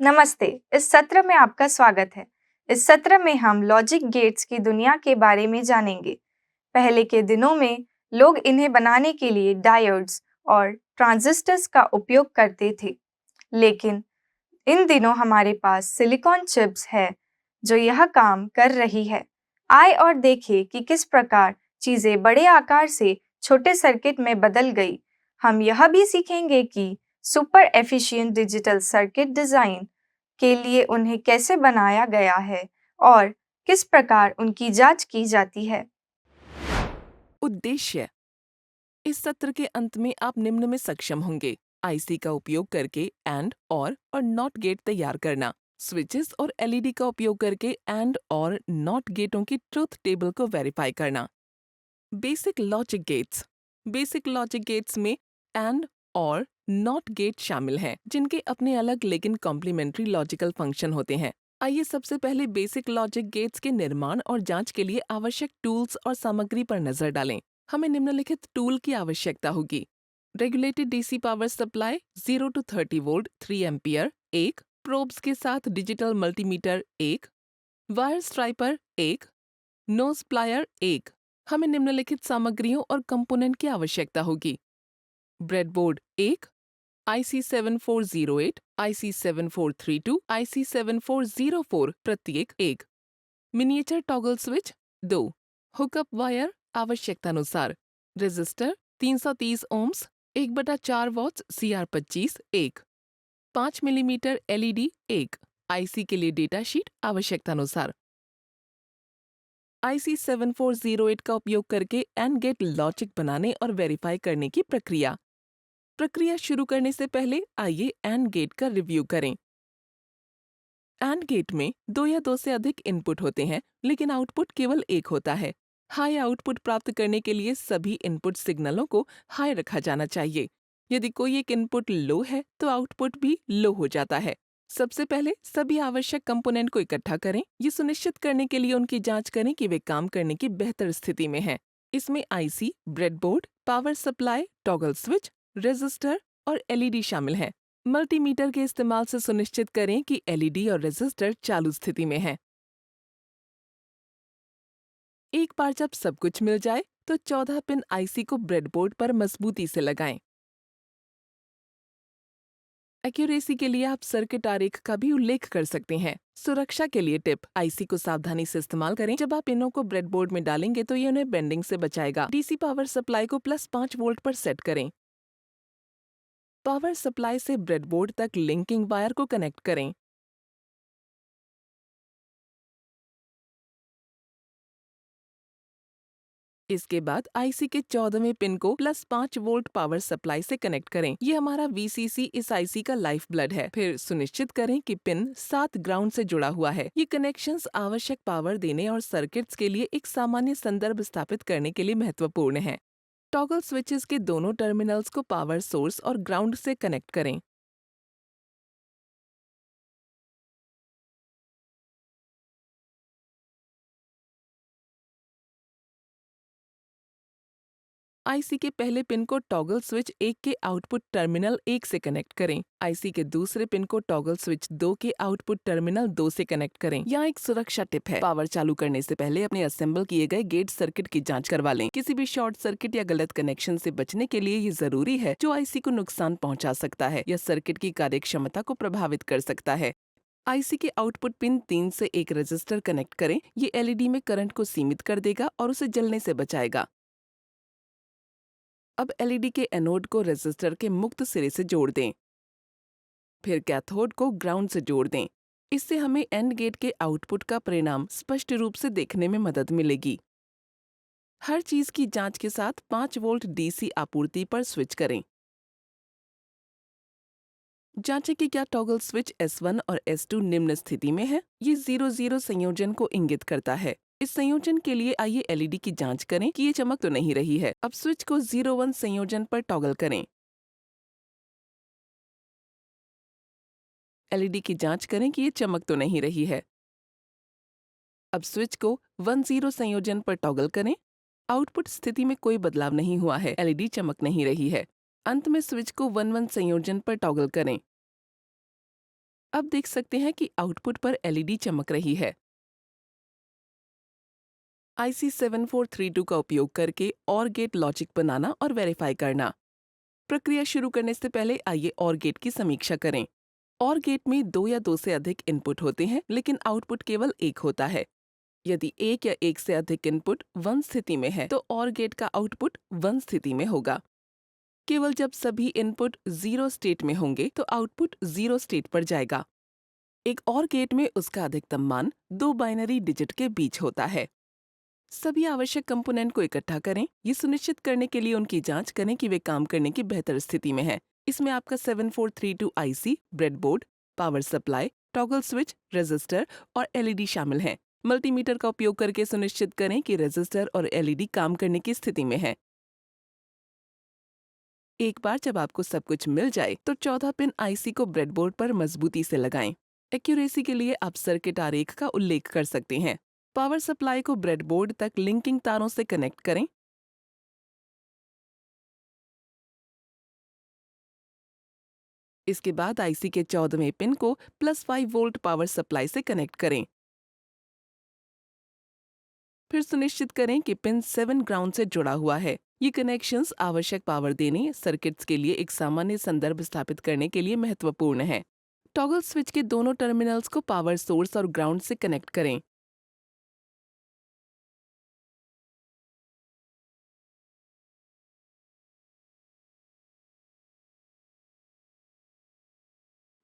नमस्ते। इस सत्र में आपका स्वागत है। इस सत्र में हम लॉजिक गेट्स की दुनिया के बारे में जानेंगे। पहले के दिनों में लोग इन्हें बनाने के लिए डायोड्स और ट्रांजिस्टर्स का उपयोग करते थे, लेकिन इन दिनों हमारे पास सिलिकॉन चिप्स है जो यह काम कर रही है। आए और देखें कि किस प्रकार चीजें बड़े आकार से छोटे सर्किट में बदल गई। हम यह भी सीखेंगे कि super efficient digital circuit design के लिए उन्हें कैसे बनाया गया है और किस प्रकार उनकी जांच की जाती है। उद्देश्य। इस सत्र के अंत में आप निम्न में सक्षम होंगे: आईसी का उपयोग करके एंड और नॉट गेट तैयार करना, स्विचेस और एलईडी का उपयोग करके एंड और नॉट गेटों की ट्रुथ टेबल को वेरीफाई करना। Basic logic gates. Basic logic gates में एंड और नॉट गेट शामिल हैं, जिनके अपने अलग लेकिन कॉम्प्लीमेंट्री लॉजिकल फंक्शन होते हैं। आइए सबसे पहले बेसिक लॉजिक गेट्स के निर्माण और जांच के लिए आवश्यक टूल्स और सामग्री पर नजर डालें। हमें निम्नलिखित टूल की आवश्यकता होगी: regulated DC power supply 0 to 30 volt 3 ampere 1, probes के साथ digital multimeter 1, wire striper 1, knows plier 1। हमें निम्नलिखित सामग्रियों और कंपोनेंट की आवश्यकता होगी: ब्रेडबोर्ड 1, IC7408, IC7432, IC7404 प्रत्येक 1, miniature toggle switch 2, hookup wire आवश्यकतानुसार, resistor 330 ohms 1/4 watts CR25 1, 5 millimetre LED 1, IC के लिए डेटा शीट आवश्यकतानुसार। IC7408 का उपयोग करके एंड गेट लॉजिक बनाने और वेरीफाई करने की प्रक्रिया। प्रक्रिया शुरू करने से पहले आइए एंड गेट का रिव्यू करें। एंड गेट में दो या दो से अधिक इनपुट होते हैं, लेकिन आउटपुट केवल एक होता है। हाई आउटपुट प्राप्त करने के लिए सभी इनपुट सिग्नलों को हाई रखा जाना चाहिए। यदि कोई एक इनपुट लो है तो आउटपुट भी लो हो जाता है। सबसे पहले सभी आवश्यक कंपोनेंट को इकट्ठा करें। ये सुनिश्चित करने के लिए उनकी जांच करें कि वे काम करने की बेहतर स्थिति में हैं। इसमें IC, breadboard, power supply, toggle switch, resistor और एलईडी शामिल हैं। मल्टीमीटर के इस्तेमाल से सुनिश्चित करें कि एलईडी और रेजिस्टर चालू स्थिति में हैं। एक बार जब सब कुछ मिल जाए तो 14 पिन आईसी को ब्रेडबोर्ड पर मजबूती से लगाएं। एक्यूरेसी के लिए आप सर्किट आरेख का भी उल्लेख कर सकते हैं। सुरक्षा के लिए टिप: आईसी को सावधानी से इस्तेमाल करें। जब आप पिनों को ब्रेडबोर्ड में डालेंगे तो ये उन्हें बेंडिंग से बचाएगा। डीसी पावर सप्लाई को +5 वोल्ट पर सेट करें। पावर सप्लाई से ब्रेडबोर्ड तक लिंकिंग वायर को कनेक्ट करें। इसके बाद आईसी के 14वें पिन को +5 वोल्ट पावर सप्लाई से कनेक्ट करें। ये हमारा वीसीसी इस आईसी का लाइफ ब्लड है। फिर सुनिश्चित करें कि पिन 7 ग्राउंड से जुड़ा हुआ है। ये कनेक्शंस आवश्यक पावर देने और सर्किट्स के लिए एक सामान्य संदर्भ स्थापित करने के लिए महत्वपूर्ण हैं। टॉगल स्विचेस के दोनों टर्मिनल्स को पावर सोर्स और ग्राउंड से कनेक्ट करें। आईसी के पहले पिन को टॉगल स्विच 1 के आउटपुट टर्मिनल 1 से कनेक्ट करें। आईसी के दूसरे पिन को टॉगल स्विच 2 के आउटपुट टर्मिनल 2 से कनेक्ट करें। यहाँ एक सुरक्षा टिप है: पावर चालू करने से पहले अपने असेंबल किए गए गेट सर्किट की जांच करवा लें। किसी भी शॉर्ट सर्किट या गलत कनेक्शन से बचने के लिए ये जरूरी है, जो आईसी को नुकसान पहुंचा सकता है या सर्किट की कार्यक्षमता को प्रभावित कर सकता है। आईसी के आउटपुट पिन 3 से एक रजिस्टर कनेक्ट करें। ये एलईडी में करंट को सीमित कर देगा और उसे जलने से बचाएगा। अब एलईडी के एनोड को रेजिस्टर के मुक्त सिरे से जोड़ दें। फिर कैथोड को ग्राउंड से जोड़ दें। इससे हमें एंड गेट के आउटपुट का परिणाम स्पष्ट रूप से देखने में मदद मिलेगी। हर चीज की जांच के साथ 5 वोल्ट डीसी आपूर्ति पर स्विच करें। जांचें कि क्या टॉगल स्विच S1 और S2 निम्न स्थिति में है। ये 0-0 संयोजन को इंगित करता है। इस संयोजन के लिए आइए एलईडी की जांच करें कि ये चमक तो नहीं रही है। अब स्विच को 0-1 संयोजन पर टॉगल करें। एलईडी की जांच करें कि ये चमक तो नहीं रही है। अब स्विच को 1-0 संयोजन पर टॉगल करें। आउटपुट स्थिति में कोई बदलाव नहीं हुआ है। एलईडी चमक नहीं रही है। अंत में स्विच को 1-1 संयोजन पर टॉगल करें। अब देख सकते हैं कि आउटपुट पर एलईडी चमक रही है। IC7432 का उपयोग करके और गेट लॉजिक बनाना और वेरीफाई करना। प्रक्रिया शुरू करने से पहले आइए और गेट की समीक्षा करें। और गेट में 2 या 2 से अधिक इनपुट होते हैं, लेकिन आउटपुट केवल एक होता है। यदि एक या एक से अधिक इनपुट 1 स्थिति में है तो और गेट का आउटपुट 1 स्थिति में होगा। केवल जब सभी इनपुट 0 स्टेट में होंगे तो आउटपुट 0 स्टेट पर जाएगा। एक और गेट में उसका अधिकतम मान 2 बाइनरी डिजिट के बीच होता है। सभी आवश्यक कंपोनेंट को इकट्ठा करें। ये सुनिश्चित करने के लिए उनकी जांच करें कि वे काम करने की बेहतर स्थिति में हैं। इसमें आपका 7432 IC, breadboard, power supply, toggle switch, resistor और एलईडी शामिल हैं। मल्टीमीटर का उपयोग करके सुनिश्चित करें कि रेजिस्टर और एलईडी काम करने की स्थिति में है। एक बार जब आपको सब कुछ मिल जाए तो 14 पिन आईसी को ब्रेडबोर्ड पर मजबूती से लगाएं। एक्यूरेसी के लिए आप सर्किट आरेख का उल्लेख कर सकते हैं। पावर सप्लाई को ब्रेडबोर्ड तक लिंकिंग तारों से कनेक्ट करें। इसके बाद आईसी के 14वें पिन को +5 वोल्ट पावर सप्लाई से कनेक्ट करें। फिर सुनिश्चित करें कि पिन 7 ग्राउंड से जुड़ा हुआ है। ये कनेक्शंस आवश्यक पावर देने सर्किट्स के लिए एक सामान्य संदर्भ स्थापित करने के लिए महत्वपूर्ण है। टॉगल स्विच के दोनों टर्मिनल्स को पावर सोर्स और ग्राउंड से कनेक्ट करें।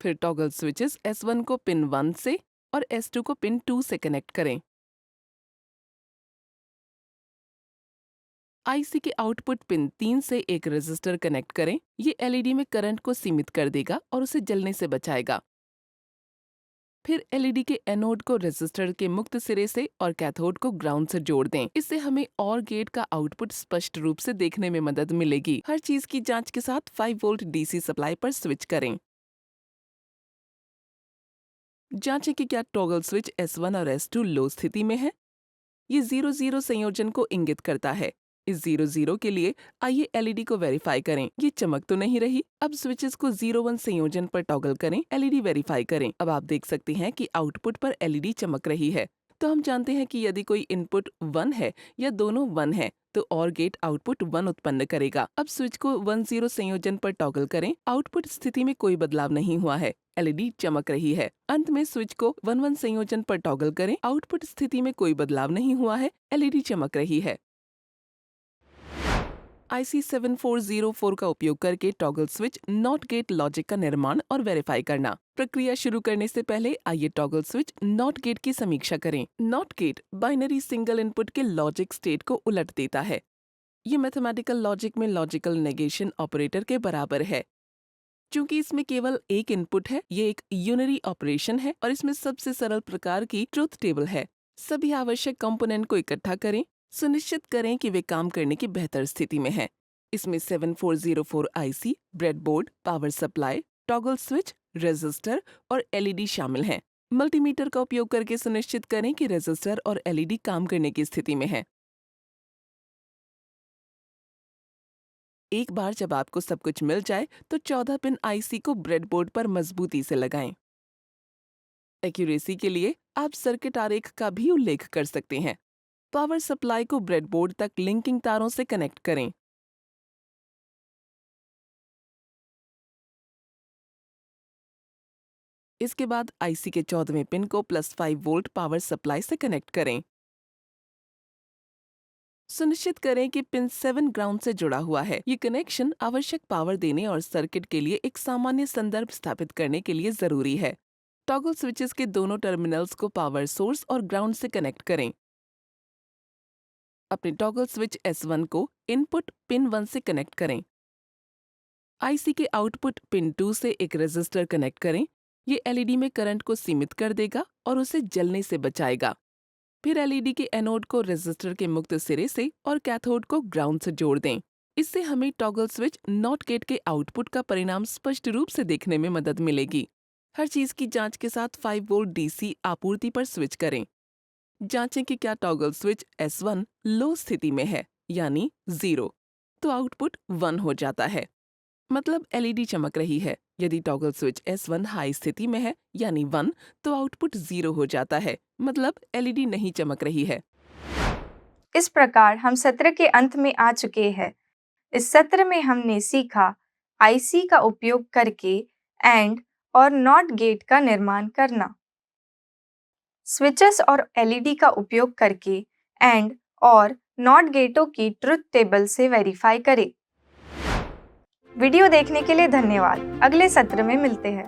फिर टॉगल स्विचेस S1 को पिन 1 से और S2 को पिन 2 से कनेक्ट करें। आईसी के आउटपुट पिन 3 से एक रेजिस्टर कनेक्ट करें। ये एलईडी में करंट को सीमित कर देगा और उसे जलने से बचाएगा। फिर एलईडी के एनोड को रेजिस्टर के मुक्त सिरे से और कैथोड को ग्राउंड से जोड़ दें। इससे हमें और गेट का आउटपुट स्पष्ट रूप से देखने में मदद मिलेगी। हर चीज की जांच के साथ 5 वोल्ट डीसी सप्लाई पर स्विच करें। जांचें कि क्या टॉगल स्विच S1 और S2 लो स्थिति में है। ये 0-0 संयोजन को इंगित करता है। इस 0-0 के लिए आइए एलईडी को वेरीफाई करें। ये चमक तो नहीं रही। अब स्विचेस को 0-1 संयोजन पर टॉगल करें। एलईडी वेरीफाई करें। अब आप देख सकते हैं कि आउटपुट पर एलईडी चमक रही है। तो हम जानते हैं कि यदि कोई इनपुट 1 है या दोनों 1 है तो और गेट आउटपुट 1 उत्पन्न करेगा। अब स्विच को 1-0 संयोजन पर टॉगल करें। आउटपुट स्थिति में कोई बदलाव नहीं हुआ है। एलईडी चमक रही है। अंत में स्विच को 1-1 संयोजन पर टॉगल करें। आउटपुट स्थिति में कोई बदलाव नहीं हुआ है। एलईडी चमक रही है। IC7404 का उपयोग करके toggle switch not gate logic का निर्माण और वेरीफाई करना। प्रक्रिया शुरू करने से पहले आइए टॉगल स्विच नॉट गेट की समीक्षा करें। Not gate binary single input के लॉजिक स्टेट को उलट देता है। ये मैथमेटिकल लॉजिक में लॉजिकल नेगेशन ऑपरेटर के बराबर है। चूंकि इसमें केवल एक इनपुट है, ये एक यूनरी ऑपरेशन है और इसमें सबसे सरल प्रकार की ट्रुथ टेबल है। सभी आवश्यक कंपोनेंट को इकट्ठा करें। सुनिश्चित करें कि वे काम करने की बेहतर स्थिति में हैं। इसमें 7404 IC, breadboard, power supply, toggle switch, resistor और एलईडी शामिल हैं। मल्टीमीटर का उपयोग करके सुनिश्चित करें कि रेजिस्टर और एलईडी काम करने की स्थिति में हैं। एक बार जब आपको सब कुछ मिल जाए तो 14 पिन आईसी को ब्रेडबोर्ड पर मजबूती से लगाएं। एक्यूरेसी के लिए आप सर्किट आरेख का भी उल्लेख कर सकते हैं। पावर सप्लाई को ब्रेडबोर्ड तक लिंकिंग तारों से कनेक्ट करें। इसके बाद आईसी के 14वें पिन को +5 वोल्ट पावर सप्लाई से कनेक्ट करें। सुनिश्चित करें कि पिन 7 ग्राउंड से जुड़ा हुआ है। ये कनेक्शन आवश्यक पावर देने और सर्किट के लिए एक सामान्य संदर्भ स्थापित करने के लिए जरूरी है। टॉगल स्विचेस के दोनों टर्मिनल्स को पावर सोर्स और ग्राउंड से कनेक्ट करें। अपने टॉगल स्विच S1 को इनपुट पिन 1 से कनेक्ट करें। आईसी के आउटपुट पिन 2 से एक रेजिस्टर कनेक्ट करें। ये एलईडी में करंट को सीमित कर देगा और उसे जलने से बचाएगा। फिर एलईडी के एनोड को रेजिस्टर के मुक्त सिरे से और कैथोड को ग्राउंड से जोड़ दें। इससे हमें टॉगल स्विच नॉट गेट के आउटपुट का परिणाम स्पष्ट रूप से देखने में मदद मिलेगी। हर चीज की जांच के साथ 5 वोल्ट डीसी आपूर्ति पर स्विच करें। जांचें कि क्या टॉगल स्विच S1 लो स्थिति में है, यानी 0, तो आउटपुट 1 हो जाता है। मतलब एलईडी चमक रही है। यदि टॉगल स्विच S1 हाई स्थिति में है यानी 1 तो आउटपुट 0 हो जाता है, मतलब एलईडी नहीं चमक रही है। इस प्रकार हम सत्र के अंत में आ चुके हैं। इस सत्र में हमने सीखा आईसी का उपयोग करके एंड और नॉट गेट का निर्माण करना, स्विचेस और एलईडी का उपयोग करके एंड और नॉट गेटों की ट्रुथ टेबल से वेरीफाई करें। वीडियो देखने के लिए धन्यवाद। अगले सत्र में मिलते हैं।